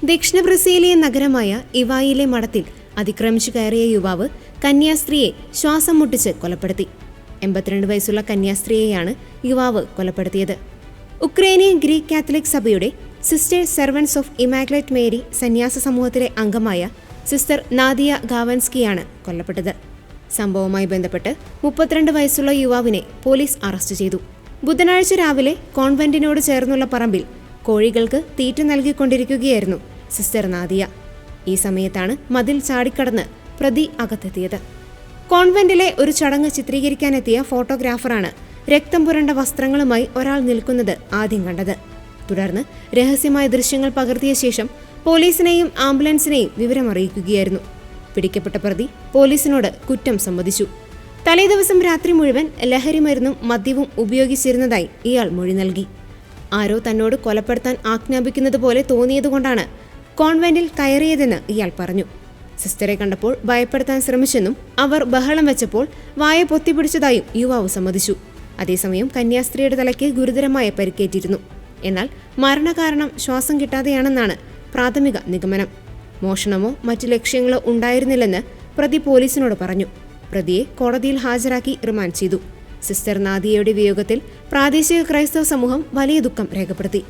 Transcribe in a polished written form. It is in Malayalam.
ദക്ഷിണ ബ്രസീലിയൻ നഗരമായ ഇവായിലെ മഠത്തിൽ അതിക്രമിച്ചു കയറിയ യുവാവ് കന്യാസ്ത്രീയെ ശ്വാസം മുട്ടിച്ച് കൊലപ്പെടുത്തി. 82 വയസ്സുള്ള കന്യാസ്ത്രീയെയാണ് യുവാവ് കൊലപ്പെടുത്തിയത്. ഉക്രൈനിയൻ ഗ്രീക്ക് കാത്തലിക് സഭയുടെ sister servants of immaculate Mary സന്യാസ സമൂഹത്തിലെ അംഗമായ സിസ്റ്റർ നാദിയ ഗാവൻസ്കിയാണ് കൊല്ലപ്പെട്ടത്. സംഭവവുമായി ബന്ധപ്പെട്ട് 32 വയസ്സുള്ള യുവാവിനെ പോലീസ് അറസ്റ്റ് ചെയ്തു. ബുധനാഴ്ച രാവിലെ കോൺവെന്റിനോട് ചേർന്നുള്ള പറമ്പിൽ കോഴികൾക്ക് തീറ്റ നൽകിക്കൊണ്ടിരിക്കുകയായിരുന്നു സിസ്റ്റർ നാദിയ. ഈ സമയത്താണ് മതിൽ ചാടിക്കടന്ന് പ്രതി അകത്തെത്തിയത്. കോൺവെന്റിലെ ഒരു ചടങ്ങ് ചിത്രീകരിക്കാനെത്തിയ ഫോട്ടോഗ്രാഫറാണ് രക്തം പുരണ്ട വസ്ത്രങ്ങളുമായി ഒരാൾ നിൽക്കുന്നത് ആദ്യം കണ്ടത്. തുടർന്ന് രഹസ്യമായ ദൃശ്യങ്ങൾ പകർത്തിയ ശേഷം പോലീസിനെയും ആംബുലൻസിനെയും വിവരമറിയിക്കുകയായിരുന്നു. പിടിക്കപ്പെട്ട പ്രതി പോലീസിനോട് കുറ്റം സമ്മതിച്ചു. തലേദിവസം രാത്രി മുഴുവൻ ലഹരിമരുന്നും മദ്യവും ഉപയോഗിച്ചിരുന്നതായി ഇയാൾ മൊഴി നൽകി. ആരോ തന്നോട് കൊലപ്പെടുത്താൻ ആജ്ഞാപിക്കുന്നത് പോലെ തോന്നിയതുകൊണ്ടാണ് കോൺവെന്റിൽ കയറിയതെന്ന് ഇയാൾ പറഞ്ഞു. സിസ്റ്ററെ കണ്ടപ്പോൾ ഭയപ്പെടുത്താൻ ശ്രമിച്ചെന്നും അവർ ബഹളം വെച്ചപ്പോൾ വായ പൊത്തിപ്പിടിച്ചതായും യുവാവ് സമ്മതിച്ചു. അതേസമയം കന്യാസ്ത്രീയുടെ തലയ്ക്ക് ഗുരുതരമായ പരിക്കേറ്റിരുന്നു. എന്നാൽ മരണകാരണം ശ്വാസം കിട്ടാതെയാണെന്നാണ് പ്രാഥമിക നിഗമനം. മോഷണമോ മറ്റു ലക്ഷ്യങ്ങളോ ഉണ്ടായിരുന്നില്ലെന്ന് പ്രതി പോലീസിനോട് പറഞ്ഞു. പ്രതിയെ കോടതിയിൽ ഹാജരാക്കി റിമാൻഡ് ചെയ്തു. സിസ്റ്റർ നാദിയയുടെ വിയോഗത്തിൽ പ്രാദേശിക ക്രൈസ്തവ സമൂഹം വലിയ ദുഃഖം രേഖപ്പെടുത്തി.